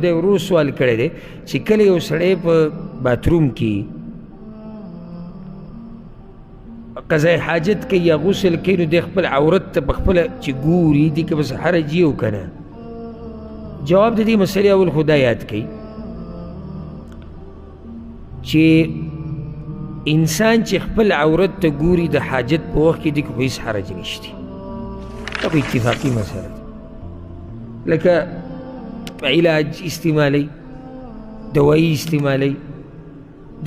دا ورو سوال کړی دی چې کله یو سړی په باتروم کې قضای حاجت کوي یا غسل کوي نو دی خپل عورت ته پخپله چې ګوري دي که بس حرج یې او که نه جواب د دې مسلې اول خدا یاد کوي چې انسان چې خپل عورت ته ګوري د حاجت په وخت کې دی که هیڅ حرج نشته دا خو اتفاقي مسله ده لکه علاج استعمالی دوایی استعمالی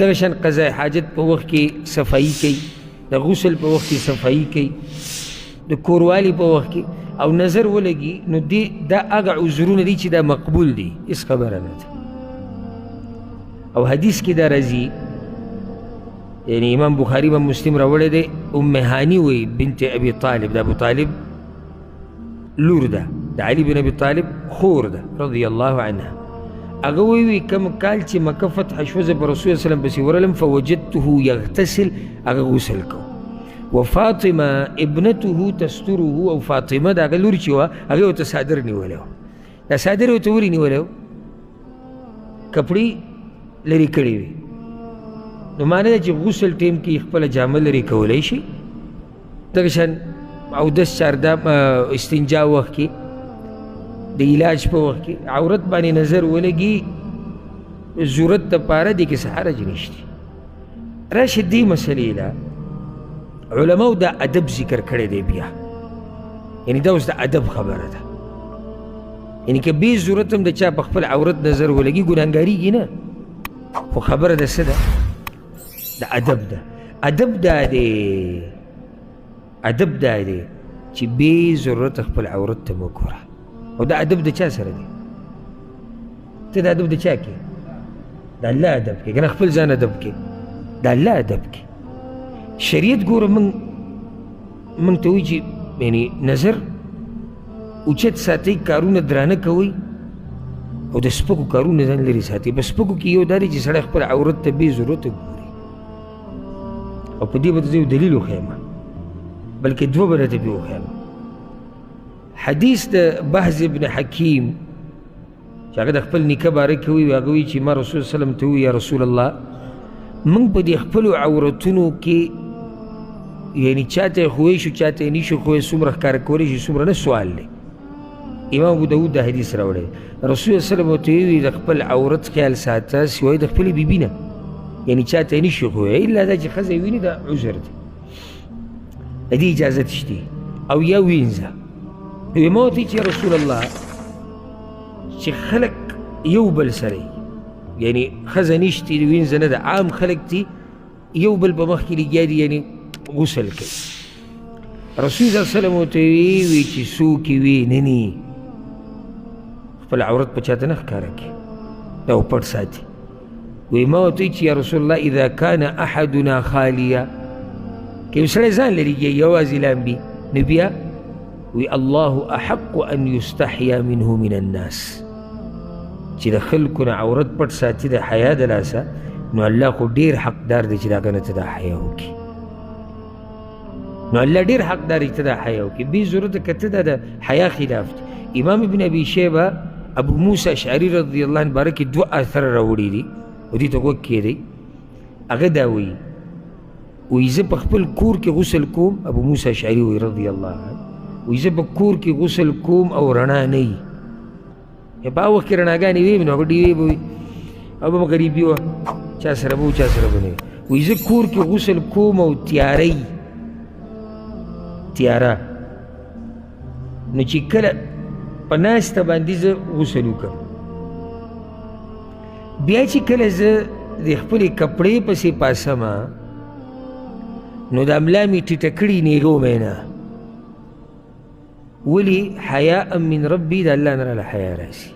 دغه شان قضای حاجت په وخت کې صفایي کوي د غسل په وخت کې صفایي کوي د کوروالي په وخت کې او نظر ولګي نو دا هغه عذرونه دي چې دا مقبول دي هېڅ خبره نه ده او حدیث کې دا راځي یعنی امام بخاري به مسلم راوړی دی ام هاني وی بنت ابي طالب د ابو طالب لور ده د علي بن ابي طالب خور ده رضی الله عنها هغه وی کوم کال چې مکه فتح شوه زه په رسول صلی الله پسې ورغلم فوجدته یغتسل هغه غسل کو وفاطمه ابنته تستره او فاطمه د هغه لور چې وه هغې ورته صادر نیولی و دا صادر ورته ولې نیولی و کپړې لرې کړې وي نو معنی ده چې غسل ټیم کې خپله جامه لرې کولی شي دغه شان اودس چارده استنجا وخت کې د علاج په وخت کې عورت باندې نظر ولګي ضرورت دپاره دې کې څه حرج نشته راشه دې مسلې له علماو دا ادب ذکر کړی دی بیا یعنی دا اوس د ادب خبره ده یعنی که بې ضرورت هم د چا په خپل عورت نظر ولګي ګناهګارېږي نه خو خبره د څه ده د ادب ده ادب دا دی ادب دا دی چې بې ضرورت خپل عورت ته مه ګوره او دا ادب د چا سره دی ته دا ادب د چا کې د الله ادب کې که نه خپل ځان ادب کې د الله ادب کې شریعت ګوره موږ ته وایي چې یعنی نظر اوچت ساتئ کارونه درانه کوئ او د سپکو کارونه ځان لرې ساتئ په سپکو کې یو دا دی چې سړی خپل عورت ته بې ضرورته ګوري او په دې به ته زه یو دلیل وښیم بلکې دوه به درته پې وښیم حدیث د بحث ابن حکیم چې هغه د خپل نیکه باره کې وایي هغه وایي چې ما رسول وسلم ته وایي یا رسول الله موږ په دې خپلو عورتونو کې یعنی چاته یې خوی شو چاته یې نشو خوی څومره ښکاره کولی شي څومره نه سوال دی امام ابو داود دا حدیث راوړی رسول وسلم ورته وایي د خپل عورت خیال ساته سوای د خپلې بیبي نه یعنی چاته یې نشي خوی الا دا چې ښځه یې ویني دا عذر دی د دې اجازت شته او یا وینځه نو ما ورته چې رسول الله چې خلک یو بل سره یعنی ښځه نشتي وینځه نه ده عام خلک دي یو بل په مخ کې لګیا دي یعنی غسل کوي رسول صلی الله علیه وسلم ورته وی چې څوک یې وي نني خپل عورت په چاته نه ښکاره کړي او پټ ساتي وی ما ورته چې یا رسول الله اذا کان احدنا خالیا که یو سړی ځان لري یوازې لامبي نو بیا وی الله احق ان یستحیا منه من الناس چې د خلکو نه عورت پټ ساتي د حیا د لاسه نو الله خو ډېر حقدار دی چې د هغه نه ته دا حیا وکړي نو الله ډېر حقدار دی چې ته دا حیا وکړي بې ضرورته که ته دا د حیا خلاف دی امام ابن ابي شیبه ابو موسی اشعري رضی الله عنه باره کې دوه اثر راوړي دي او دې ته غوږ کښېږدئ هغه دا وایي وایي زه په خپل کور کې غسل کوم ابو موسی اشعري وایي رضی الله عنه وایي زه په کور کې غسل کوم او رڼا نه وي په هغه وخت کې رڼاګانې وي نو هغه ډېوې به وي او به غریبي وه چا سره به چا سره به نه وي وایي زه کور کې غسل کوم او تیاره نو چې کله په ناسته باندې زه غسل وکړم بیا چې کله زه د خپلې کپړې پسې پاسمه نو د املا مې ټیټه کړي نیغو مې نه ولي حیاء من ربي د الله نه راله حیا راسي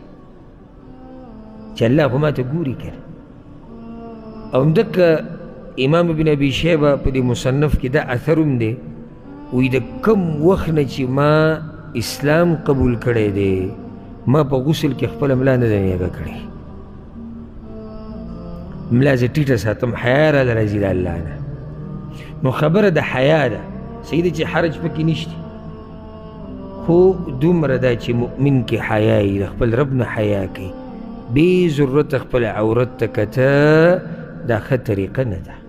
چې الله خو ما ته ګوري که او همدکه امام ابن ابي شیبه په دې مصنف کې دا اثر هم دی وایي د کم وخت نه چې ما اسلام قبول کړی دی ما په غسل کې خپله ملا نه ده نیغه کړې ملا زه ټیټه ساتم حیا راله راځي د الله نه نو خبره د حیا ده صحیح ده چې حرج پکې نشته خو دومره ده چې مؤمن کې حیا وي د خپل رب نه حیا کوي بې ضرورته خپل عورت ته کته دا ښه طریقه نه ده.